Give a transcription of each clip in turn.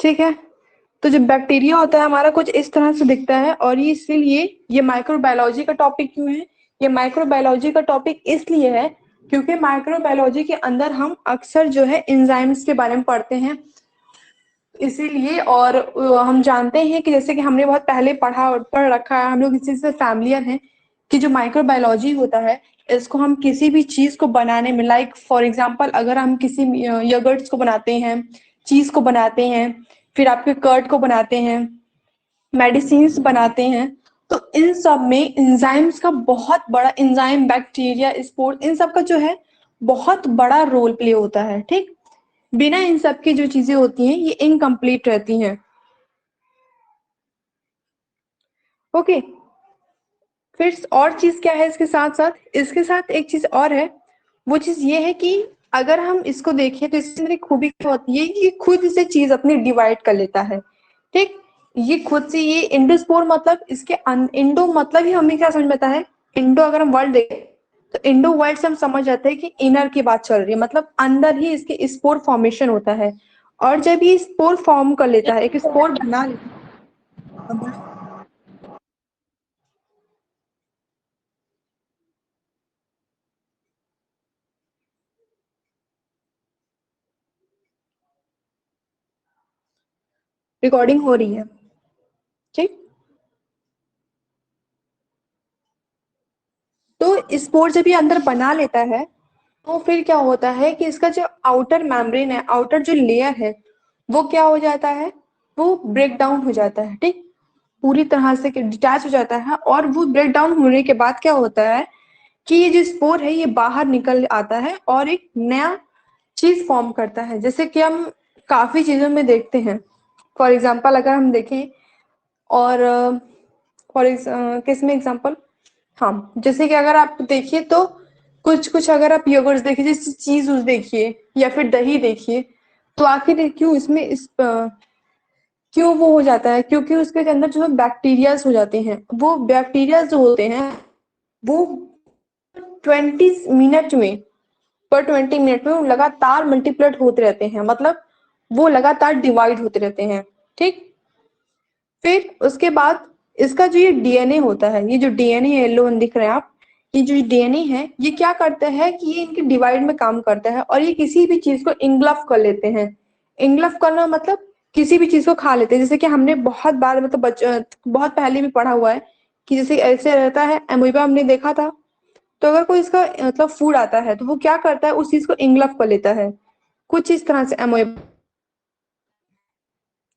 ठीक है। तो जो बैक्टीरिया होता है हमारा कुछ इस तरह से दिखता है, और ये इसीलिए ये माइक्रोबायोलॉजी का टॉपिक क्यों है? ये माइक्रोबायोलॉजी का टॉपिक इसलिए है क्योंकि माइक्रोबायोलॉजी के अंदर हम अक्सर जो है एंजाइम्स के बारे में पढ़ते हैं, इसीलिए। और हम जानते हैं कि जैसे कि हमने बहुत पहले पढ़ रखा है, हम लोग इस चीज से फैमिलियर हैं कि जो माइक्रोबायोलॉजी होता है इसको हम किसी भी चीज को बनाने में, लाइक फॉर एग्जांपल अगर हम किसी योगर्ट्स को बनाते हैं, चीज को बनाते हैं, फिर आपके कर्ड को बनाते हैं, मेडिसिन्स बनाते हैं, तो इन सब में एंजाइम्स का बहुत बड़ा, एंजाइम, बैक्टीरिया, स्पोर, इन सब का जो है बहुत बड़ा रोल प्ले होता है। ठीक, बिना इन सब की जो चीजें होती हैं ये इनकम्प्लीट रहती हैं। ओके, फिर और चीज क्या है इसके साथ साथ? इसके साथ एक चीज और है, वो चीज ये है कि अगर हम इसको देखें तो इसके अंदर एक खूबी क्या होती है, ये खुद से चीज अपनी डिवाइड कर लेता है। ठीक, ये खुद से, ये इंडोस्पोर मतलब इसके इंडो मतलब ही हमें क्या समझ में आता है, इंडो अगर हम वर्ड देखें तो इंडो वर्ड से हम समझ जाते हैं कि इनर की बात चल रही है, मतलब अंदर ही इसके स्पोर फॉर्मेशन होता है। और जब ये स्पोर फॉर्म कर लेता है, एक स्पोर बना लेता है। रिकॉर्डिंग हो रही है? ठीक, तो स्पोर जब ये अंदर बना लेता है तो फिर क्या होता है कि इसका जो आउटर मेम्ब्रेन है, आउटर जो लेयर है, वो क्या हो जाता है, वो ब्रेक डाउन हो जाता है। ठीक, पूरी तरह से डिटैच हो जाता है, और वो ब्रेक डाउन होने के बाद क्या होता है कि ये जो स्पोर है ये बाहर निकल आता है और एक नया चीज फॉर्म करता है, जैसे कि हम काफी चीजों में देखते हैं। फॉर एग्जाम्पल अगर हम देखें, और किस में एग्जाम्पल, हाँ, जैसे कि अगर आप देखिए तो कुछ कुछ अगर आप योगर्ट्स देखिए, जैसे चीज उस देखिए या फिर दही देखिए, तो आखिर क्यों इसमें क्यों वो हो जाता है, क्योंकि उसके अंदर जो है बैक्टीरियाज हो जाते हैं, वो बैक्टीरिया जो होते हैं वो 20 मिनट में, पर 20 मिनट में वो लगातार मल्टीप्लेट होते रहते हैं, मतलब वो लगातार डिवाइड होते रहते हैं। ठीक, फिर उसके बाद इसका जो ये डीएनए होता है, ये जो डीएनए येलो दिख रहे हैं आप, ये जो डीएनए है ये क्या करता है कि ये इनके डिवाइड में काम करता है, और ये किसी भी चीज को इंगल्फ कर लेते हैं। इंगल्फ करना मतलब किसी भी चीज को खा लेते हैं, जैसे कि हमने बहुत बार, मतलब बहुत पहले भी पढ़ा हुआ है कि जैसे ऐसे रहता है अमीबा, हमने देखा था। तो अगर कोई इसका मतलब फूड आता है तो वो क्या करता है, उस चीज को इंगल्फ कर लेता है, कुछ इस तरह से अमीबा।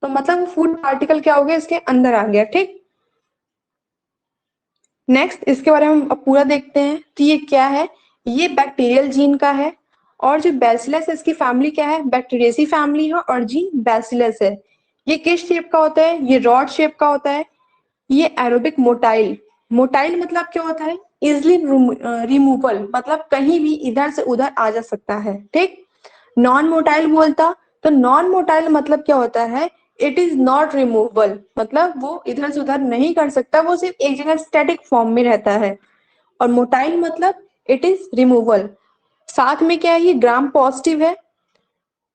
तो मतलब वो फूड पार्टिकल क्या हो गया, इसके अंदर आ गया। ठीक, नेक्स्ट इसके बारे में हम अब पूरा देखते हैं। तो ये क्या है, ये बैक्टीरियल जीन का है, और जो बैसिलस है इसकी फैमिली क्या है, बैक्टीरियसी फैमिली है, और जीन बैसिलस है। ये किस शेप का होता है, ये रॉड शेप का होता है। ये एरोबिक मोटाइल, मोटाइल मतलब क्या होता है, इजिली रिमूवल, मतलब कहीं भी इधर से उधर आ जा सकता है। ठीक, नॉन मोटाइल बोलता, तो नॉन मोटाइल मतलब क्या होता है, इट इज नॉट रिमूवेबल, मतलब वो इधर से उधर नहीं कर सकता, वो सिर्फ एक जगह स्टैटिक फॉर्म में रहता है। और मोटाइल मतलब इट इज रिमूवल। साथ में क्या है, ये ग्राम पॉजिटिव है,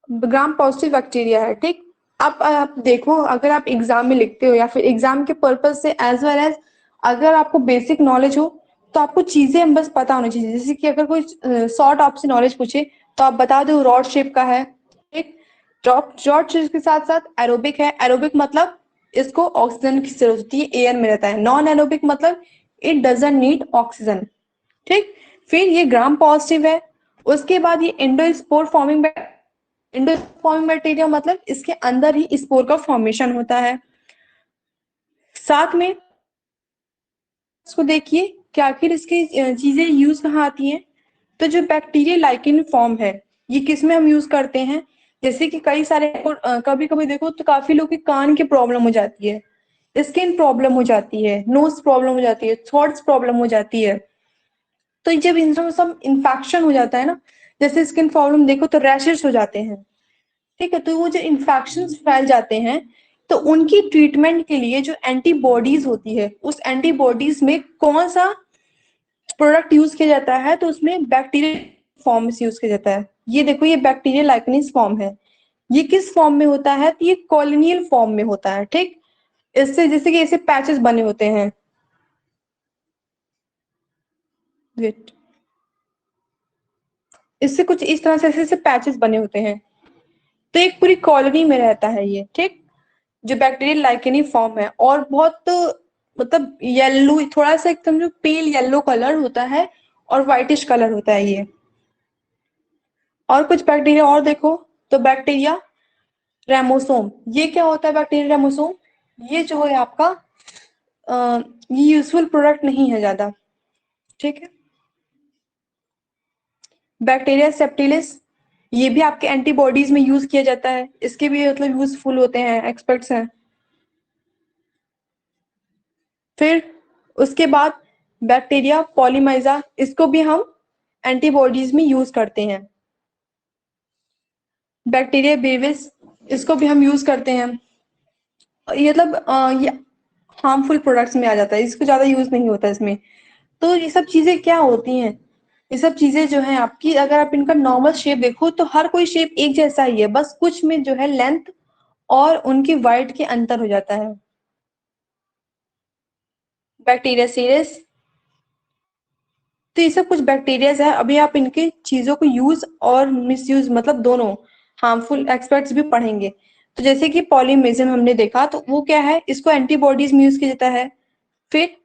ग्राम पॉजिटिव बैक्टीरिया है। ठीक, अब आप देखो, अगर आप एग्जाम में लिखते हो या फिर एग्जाम के पर्पज से एज वेल एज अगर आपको बेसिक नॉलेज हो, तो आपको चीजें बस पता होनी चाहिए। जैसे कि अगर कोई शॉर्ट आपसे नॉलेज पूछे तो आप बता दो रॉड शेप का है। ठीक, रॉड शेप के साथ साथ एरोबिक है, एरोबिक मतलब इसको ऑक्सीजन की जरूरत होती है, एयर में रहता है। नॉन एरोबिक मतलब इट डजंट नीड ऑक्सीजन। ठीक, फिर ये ग्राम पॉजिटिव है। उसके बाद ये इंडोस्पोर फॉर्मिंग, इंडोस्पोर्मिंग बैक्टीरिया मतलब इसके अंदर ही स्पोर का फॉर्मेशन होता है। साथ में इसको देखिए कि आखिर इसकी चीजें यूज कहाँ आती हैं। तो जो बैक्टीरिया लाइकिन फॉर्म है ये किस में हम यूज करते हैं, जैसे कि कई सारे कभी कभी देखो तो काफी लोग के कान की प्रॉब्लम हो जाती है, स्किन प्रॉब्लम हो जाती है, नोज प्रॉब्लम हो जाती है, थॉट्स प्रॉब्लम हो जाती है। तो जब इन सब इन्फेक्शन हो जाता है ना, जैसे स्किन प्रॉब्लम देखो तो रैशेस हो जाते हैं। ठीक है, तो वो जो इन्फेक्शन फैल जाते हैं, तो उनकी ट्रीटमेंट के लिए जो एंटीबॉडीज होती है, उस एंटीबॉडीज में कौन सा प्रोडक्ट यूज किया जाता है, तो उसमें बैक्टीरियल फॉर्म से यूज किया जाता है। ये देखो, ये बैक्टीरियल लाइकनिस फॉर्म है। ये किस फॉर्म में होता है? तो ये कॉलोनियल फॉर्म में होता है, ठीक। इससे जैसे कि ऐसे पैचेस बने होते हैं, वेट, इससे कुछ इस तरह से ऐसे पैचेस बने होते हैं। तो एक पूरी कॉलोनी में रहता है ये, ठीक, जो बैक्टीरियल लाइकेनी फॉर्म है, और बहुत मतलब येलो, थोड़ा सा एकदम जो पेल येलो कलर होता है और व्हाइटिश कलर होता है ये। और कुछ बैक्टीरिया और देखो, तो बैक्टीरिया रेमोसोम, ये क्या होता है बैक्टीरिया रेमोसोम? ये जो है आपका ये यूजफुल प्रोडक्ट नहीं है ज्यादा, ठीक है। बैक्टीरिया सेप्टिलिस, ये भी आपके एंटीबॉडीज में यूज किया जाता है, इसके भी मतलब यूजफुल होते हैं, एक्सपर्ट्स हैं। फिर उसके बाद बैक्टीरिया पॉलीमाइजा, इसको भी हम एंटीबॉडीज में यूज करते हैं। बैक्टीरिया बेविस, इसको भी हम यूज करते हैं। ये मतलब ये हार्मफुल प्रोडक्ट्स में आ जाता है, इसको ज्यादा यूज नहीं होता इसमें। तो ये सब चीजें क्या होती हैं? ये सब चीजें जो है आपकी, अगर आप इनका नॉर्मल शेप देखो तो हर कोई शेप एक जैसा ही है, बस कुछ में जो है लेंथ और उनकी वाइड के अंतर हो जाता है। बैक्टीरिया सीरियस, तो ये सब कुछ बैक्टीरियाज है। अभी आप इनके चीजों को यूज और मिसयूज मतलब दोनों हार्मफुल एक्सपर्ट्स भी पढ़ेंगे। तो जैसे कि पॉलीमेरिज्म हमने देखा, तो वो क्या है, इसको एंटीबॉडीज में यूज किया जाता है। फिर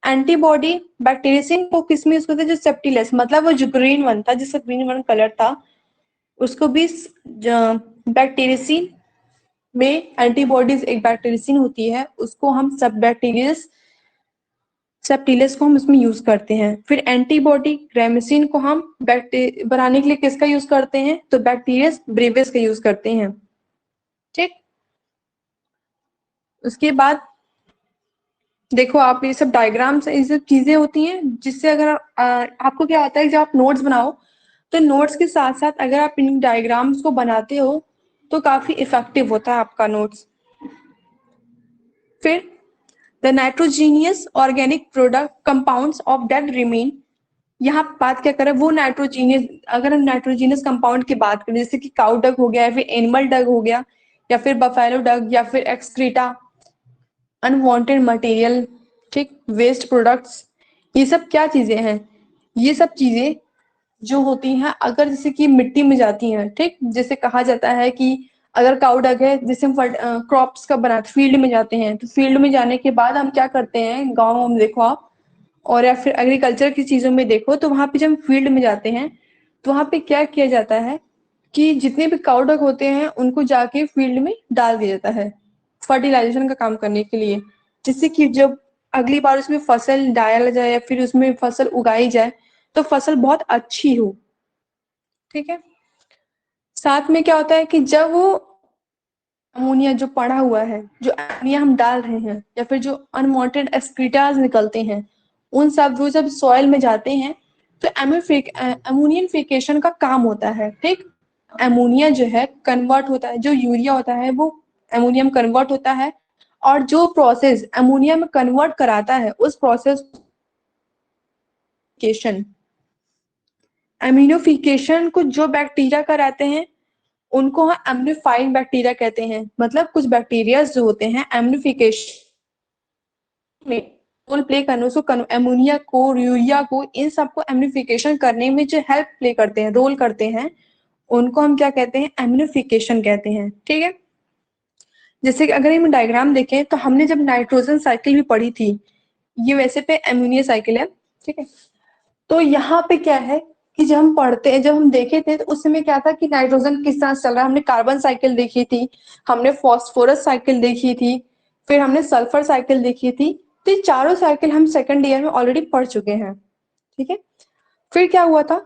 एंटीबॉडी बैक्टीरियसिन को किस में यूज करते हैं? जो सेप्टिलस, मतलब वो जो ग्रीन वन था, जिसका ग्रीन वन कलर था, उसको भी बैक्टीरियसिन में एंटीबॉडीज एक बैक्टीरियसिन होती है, उसको हम सब बैक्टीरियस सेप्टिलस को हम इसमें यूज करते हैं। फिर एंटीबॉडी ग्रेमिसिन को हम बनाने के लिए किसका यूज करते हैं? तो बैक्टीरियस ब्रेविस का यूज करते हैं, ठीक। उसके बाद देखो आप, ये सब डायग्राम्स, ये सब चीजें होती हैं जिससे अगर आपको क्या होता है जब आप नोट्स बनाओ, तो नोट्स के साथ साथ अगर आप इन डायग्राम्स को बनाते हो तो काफी इफेक्टिव होता है आपका नोट्स। फिर the nitrogenous organic product compounds of that remain, यहाँ बात क्या करें, वो नाइट्रोजीनियस, अगर हम नाइट्रोजीनियस कंपाउंड की बात करें, जैसे कि काउ डग हो गया, या फिर एनिमल डग हो गया, या फिर बफेलो डग, या फिर एक्सक्रीटा, अनवांटेड मटेरियल, ठीक, वेस्ट प्रोडक्ट्स, ये सब क्या चीजें हैं? ये सब चीजें जो होती हैं, अगर जैसे कि मिट्टी में जाती हैं, ठीक, जैसे कहा जाता है कि अगर काउ डग है, जैसे हम क्रॉप्स का बनाते, फील्ड में जाते हैं, तो फील्ड में जाने के बाद हम क्या करते हैं, गाँव में देखो आप, और या फिर एग्रीकल्चर की चीजों में देखो, तो वहां पे जब हम फील्ड में जाते हैं, तो वहां पे क्या किया जाता है कि जितने भी काउ डक होते हैं उनको जाके फील्ड में डाल दिया जाता है फर्टिलाइजेशन का काम करने के लिए, जिससे कि जब अगली बार उसमें फसल डाला जाए या फिर उसमें फसल उगाई जाए तो फसल बहुत अच्छी हो, ठीक है। साथ में क्या होता है कि जब वो अमोनिया जो पड़ा हुआ है, जो अमोनिया हम डाल रहे हैं, या फिर जो अनवांटेड एक्सक्रीटाज निकलते हैं, उन सब वो जब सॉइल में जाते हैं तो अमोनियनिफिकेशन का काम होता है, ठीक। अमोनिया जो है कन्वर्ट होता है, जो यूरिया होता है वो अमोनियम कन्वर्ट होता है, और जो प्रोसेस अमोनिया में कन्वर्ट कराता है उस प्रोसेस एम्यूनिफिकेशन को जो बैक्टीरिया कराते हैं उनको हम एम्प्लीफाइंग बैक्टीरिया कहते हैं। मतलब कुछ बैक्टीरिया जो होते हैं एम्प्लीफिकेशन में रोल प्ले करने, उसको अमोनिया को, यूरिया को, इन सबको एम्प्लीफिकेशन करने में जो हेल्प प्ले करते हैं, रोल करते हैं, उनको हम क्या कहते हैं? एम्प्लीफिकेशन कहते हैं, ठीक है। जैसे कि अगर हम डायग्राम देखें तो हमने जब नाइट्रोजन साइकिल भी पढ़ी थी, ये वैसे पे एमोनिया साइकिल है, ठीक है। तो यहाँ पे क्या है कि जब हम पढ़ते हैं, जब हम देखे थे तो उस समय क्या था कि नाइट्रोजन किस तरह से चल रहा है, हमने कार्बन साइकिल देखी थी, हमने फॉस्फोरस साइकिल देखी थी, फिर हमने सल्फर साइकिल देखी थी। तो ये चारों साइकिल हम सेकंड ईयर में ऑलरेडी पढ़ चुके हैं, ठीक है। फिर क्या हुआ था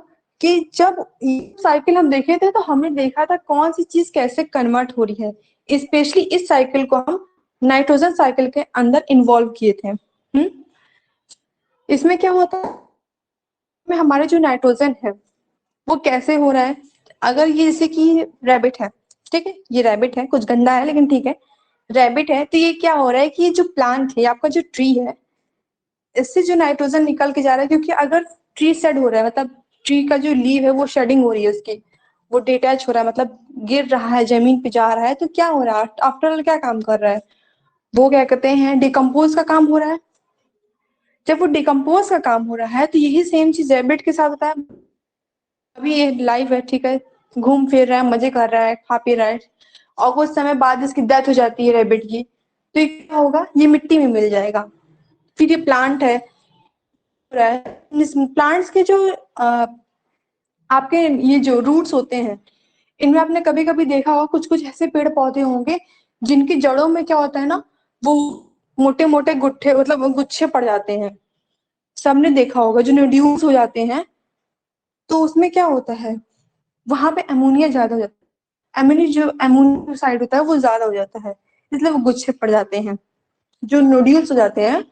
कि जब साइकिल हम देखे थे तो हमने देखा था कौन सी चीज कैसे कन्वर्ट हो रही है, स्पेशली इस साइकिल को हम नाइट्रोजन साइकिल के अंदर इन्वॉल्व किए थे। इसमें क्या होता है, में हमारे जो नाइट्रोजन है वो कैसे हो रहा है, अगर ये जैसे कि रैबिट है, ठीक है, ये रैबिट है, कुछ गंदा है लेकिन ठीक है, रैबिट है, तो ये क्या हो रहा है कि ये जो प्लांट है, आपका जो ट्री है, इससे जो नाइट्रोजन निकल के जा रहा है, क्योंकि अगर ट्री शेड हो रहा है, मतलब ट्री का जो लीव है वो शेडिंग हो रही है उसकी, वो डिटैच हो रहा है, मतलब गिर रहा है, जमीन पे जा रहा है, तो क्या हो रहा है, आफ्टर ऑल क्या काम कर रहा है, वो क्या कहते हैं, डिकम्पोज का काम हो रहा है। जब वो डिकम्पोज का काम हो रहा है तो यही सेम चीज रैबिट के साथ होता है। अभी ये लाइव है, ठीक है, घूम फिर रहा है, मजे कर रहा है, खा पी रहा है, और कुछ समय बाद इसकी डेथ हो जाती है रैबिट की, तो ये क्या होगा, ये मिट्टी में मिल जाएगा। फिर ये प्लांट है, प्लांट्स के जो आपके ये जो रूट्स होते हैं, इनमें आपने कभी कभी देखा होगा कुछ कुछ ऐसे पेड़ पौधे होंगे जिनकी जड़ों में क्या होता है ना, वो मोटे मोटे गुट्ठे, मतलब गुच्छे पड़ जाते हैं। सबने देखा होगा, जो नोड्यूल्स हो जाते हैं, तो उसमें क्या होता है, वहां पे अमोनिया ज्यादा हो जाता है, जो अमोनिया साइड होता है वो ज्यादा हो जाता है, इसलिए वो गुच्छे पड़ जाते हैं, जो नोड्यूल्स हो जाते हैं।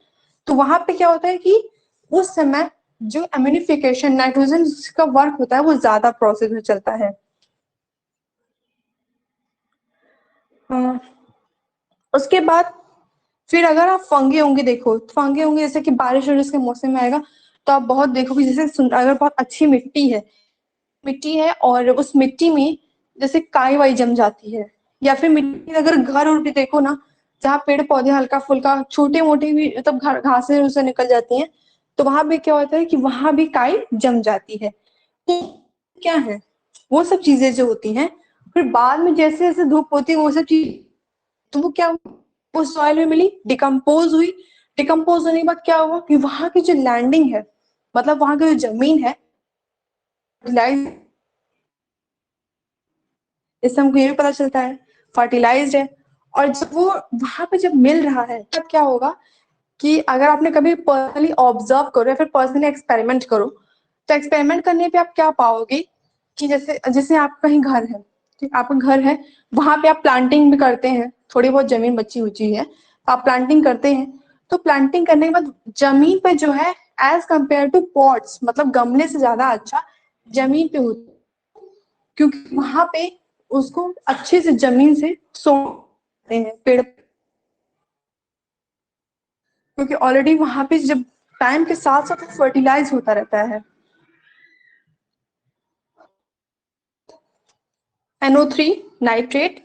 तो वहां पे क्या होता है कि उस समय जो एम्यूनिफिकेशन, नाइट्रोजन का वर्क होता है, वो ज्यादा प्रोसेस में चलता है। हाँ। उसके बाद फिर अगर आप फंगे होंगे, देखो फंगे होंगे, जैसे कि बारिश और के मौसम में आएगा, तो आप बहुत देखोगे, जैसे अगर बहुत अच्छी मिट्टी है और उस मिट्टी में जैसे काई वाई जम जाती है, या फिर मिट्टी अगर घर और भी देखो ना, जहाँ पेड़ पौधे हल्का फुल्का छोटे मोटे भी मतलब घासें उसे निकल जाती हैं, तो वहां भी क्या होता है कि वहां भी काई जम जाती है। तो क्या है, वो सब चीजें जो होती हैं, फिर बाद में जैसे जैसे धूप होती है वो सब चीज, तो वो क्या, वो सॉइल में मिली, डिकम्पोज हुई। डिकम्पोज होने के बाद क्या हुआ कि वहां की जो लैंडिंग है, मतलब वहां की जो जमीन है, इससे हमको ये भी पता चलता है फर्टिलाइज्ड है। और जब वो वहां पे जब मिल रहा है, तब क्या होगा कि अगर आपने कभी पर्सनली ऑब्जर्व करो या फिर पर्सनली एक्सपेरिमेंट करो, तो एक्सपेरिमेंट करने पे आप क्या पाओगे कि जैसे जैसे आप कहीं घर है, ठीक, आपका घर है, वहां पे आप प्लांटिंग भी करते हैं, थोड़ी बहुत जमीन बची हुई है, आप प्लांटिंग करते हैं, तो प्लांटिंग करने के बाद जमीन पे जो है, एज कंपेयर टू पॉट्स, मतलब गमले से ज्यादा अच्छा जमीन पे होता है, क्योंकि वहां पे उसको अच्छे से जमीन से सोते हैं पेड़, क्योंकि ऑलरेडी वहां पे जब टाइम के साथ साथ फर्टिलाइज होता रहता है। NO3 नाइट्रेट,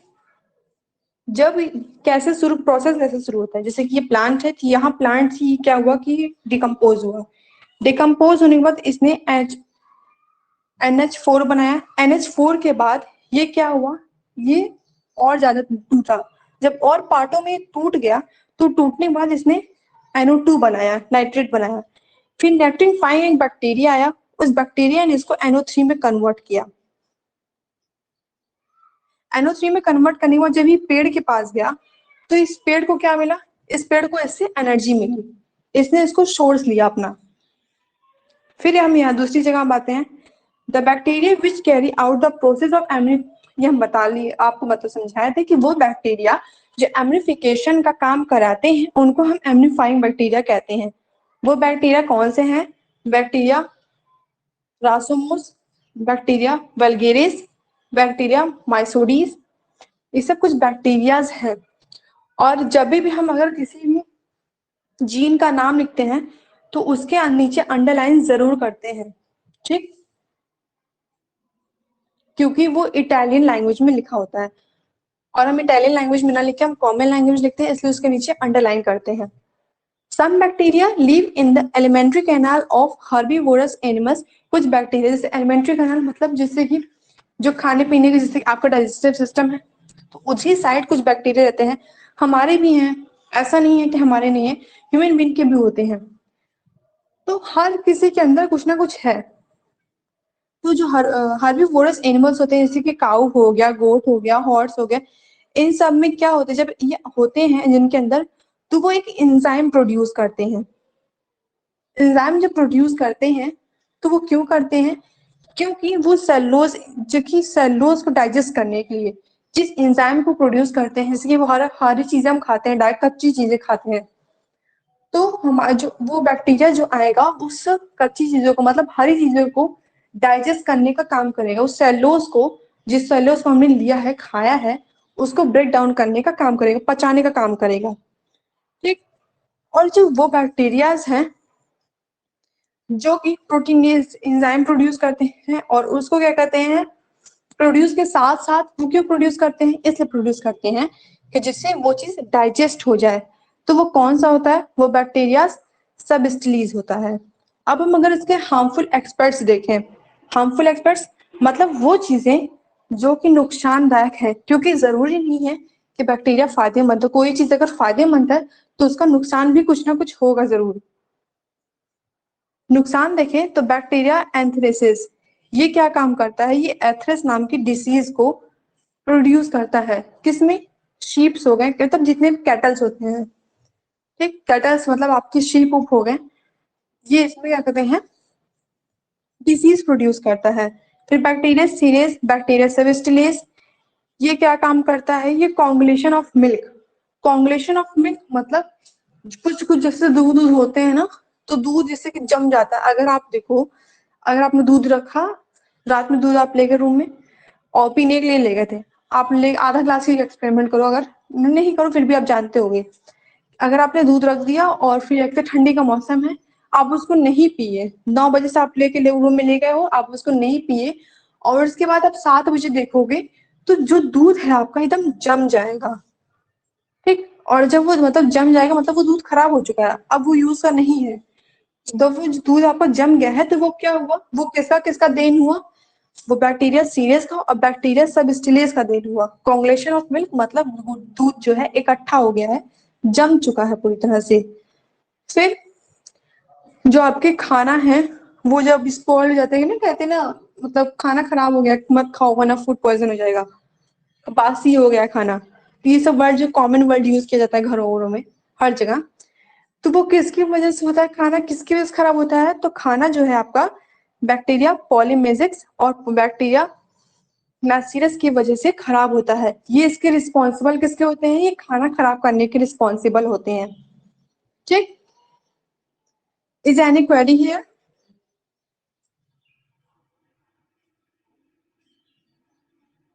जब कैसे शुरू प्रोसेस कैसे शुरू होता है, जैसे कि ये प्लांट है, कि यहाँ प्लांट ही क्या हुआ कि डिकम्पोज हुआ, डिकम्पोज होने के बाद इसने NH4 बनाया, NH4 के बाद ये क्या हुआ, ये और ज्यादा टूटा, जब और पार्टों में टूट गया, तो टूटने के बाद इसने NO2 बनाया, नाइट्रेट बनाया। फिर नेक्टिन फाइव एक बैक्टीरिया आया, उस बैक्टीरिया ने इसको NO3 में कन्वर्ट किया। NO3 में कन्वर्ट करने के बाद जब ये पेड़ के पास गया, तो इस पेड़ को क्या मिला, इस पेड़ को इससे एनर्जी मिली, इसने इसको सोर्स लिया अपना। फिर हम यहाँ दूसरी जगह हम आते हैं, the bacteria which carry out the process of ये हम बता लिए, आपको मतलब समझाए थे कि वो बैक्टीरिया जो एम्निफिकेशन का काम कराते हैं, उनको हम एम्निफाइंग बैक्टीरिया कहते हैं। वो बैक्टीरिया कौन से हैं, बैक्टीरिया रासोमोस, बैक्टीरिया वल्गेरिस, बैक्टीरिया माइसोडीज, ये सब कुछ बैक्टीरियाज हैं। और जब भी हम अगर किसी भी जीन का नाम लिखते हैं, तो उसके नीचे अंडरलाइन जरूर करते हैं, ठीक, क्योंकि वो इटालियन लैंग्वेज में लिखा होता है, और हम इटालियन लैंग्वेज में ना लिख के हम कॉमन लैंग्वेज लिखते हैं, इसलिए उसके नीचे अंडरलाइन करते हैं। Some bacteria live in the alimentary canal of herbivorous animals, कुछ बैक्टीरिया जैसे एलिमेंट्री कैनाल, मतलब जैसे कि जो खाने पीने की, जैसे आपका डाइजेस्टिव सिस्टम है, तो उसी साइड कुछ बैक्टीरिया रहते हैं, हमारे भी हैं, ऐसा नहीं है कि हमारे नहीं है, ह्यूमन बीइंग के भी होते हैं। तो हर किसी के अंदर कुछ ना कुछ है। तो जो हर्बीवोरस एनिमल्स होते हैं, जैसे कि काऊ हो गया, गोट हो गया, हॉर्स हो गया, इन सब में क्या होते हैं, जब ये होते हैं जिनके अंदर, तो वो एक एंजाइम प्रोड्यूस करते हैं। एंजाइम जब प्रोड्यूस करते हैं, तो वो क्यों करते हैं, क्योंकि वो सेलुलोज, जो कि सेलुलोज को डाइजेस्ट करने के लिए जिस एंजाइम को प्रोड्यूस करते हैं, जैसे कि वो हरी चीजें हम खाते हैं, डायरेक्ट कच्ची चीजें खाते हैं, तो हमारा जो वो बैक्टीरिया जो आएगा, उस कच्ची चीजों को, मतलब हरी चीजों को डाइजेस्ट करने का काम करेगा, उस सेलुलोज को, जिस सेलुलोज को हमने लिया है, खाया है, उसको ब्रेक डाउन करने का काम करेगा, पचाने का काम करेगा, ठीक। और जो वो बैक्टीरियाज हैं जो कि प्रोटीनेज एंजाइम प्रोड्यूस करते हैं, और उसको क्या कहते हैं, प्रोड्यूस के साथ साथ वो क्यों प्रोड्यूस करते हैं, इसलिए प्रोड्यूस करते हैं कि जिससे वो चीज डाइजेस्ट हो जाए। तो वो कौन सा होता है, वो बैक्टीरिया सबस्टिलीज होता है। अब हम अगर इसके हार्मफुल एक्सपर्ट्स देखें, हार्मफुल एक्सपर्ट्स मतलब वो चीजें जो कि नुकसानदायक है, क्योंकि जरूरी नहीं है कि बैक्टीरिया फायदेमंद हो, कोई चीज अगर फायदेमंद है तो उसका नुकसान भी कुछ ना कुछ होगा जरूर। नुकसान देखें तो बैक्टीरिया एंथ्रेसिस, ये क्या काम करता है, ये एथ्रेस नाम की डिसीज को प्रोड्यूस करता है। किसमें, शीप्स हो गए, मतलब जितने भी कैटल्स होते हैं, ठीक, कैटल्स मतलब आपके शीप उप हो गए, ये इसमें क्या करते हैं, डिसीज प्रोड्यूस करता है। फिर बैक्टीरिया सीरेस, बैक्टीरिया सेबस्टिलिस, ये क्या काम करता है, ये कॉन्गुलेशन ऑफ मिल्क। कॉन्गुलेशन ऑफ मिल्क मतलब कुछ कुछ जैसे दूध दूध होते हैं ना, तो दूध जैसे कि जम जाता है। अगर आप देखो, अगर आपने दूध रखा, रात में दूध आप ले गए रूम में और पीने के लिए ले गए थे, आप ले आधा ग्लास ही एक्सपेरिमेंट करो, अगर नहीं करो फिर भी आप जानते होंगे। अगर आपने दूध रख दिया और फिर एक तो ठंडी का मौसम है, आप उसको नहीं पिए, 9 बजे से आप लेके रूम में ले गए हो, आप उसको नहीं पिए, और उसके बाद आप 7 बजे देखोगे तो जो दूध है आपका एकदम जम जाएगा, ठीक। और जब वो मतलब जम जाएगा मतलब वो दूध खराब हो चुका है, अब वो यूज का नहीं है। तो वो जो दूध आपका जम गया है तो वो क्या हुआ, वो किसका किसका देन हुआ, वो बैक्टीरिया सीरियस का और बैक्टीरिया सबस्टिलियस का देन हुआ। कॉन्गुलेशन ऑफ मिल्क मतलब दूध जो है इकट्ठा हो गया है, जम चुका है पूरी तरह से। फिर जो आपके खाना है वो जब स्पॉइल हो जाते हैं ना, कहते हैं ना, मतलब खाना खराब हो गया मत खाओ वरना फूड पॉइजन हो जाएगा, बासी हो गया खाना, तो ये सब वर्ड जो कॉमन वर्ड यूज किया जाता है घरों वरों में हर जगह, तो वो किसकी वजह से होता है, खाना किसकी वजह से खराब होता है, तो खाना जो है आपका बैक्टीरिया पॉलीमेजिक्स और बैक्टीरिया मैसिरस की वजह से खराब होता है। ये इसके रिस्पॉन्सिबल किसके होते हैं, ये खाना खराब करने के रिस्पॉन्सिबल होते हैं, ठीक। Is any query here?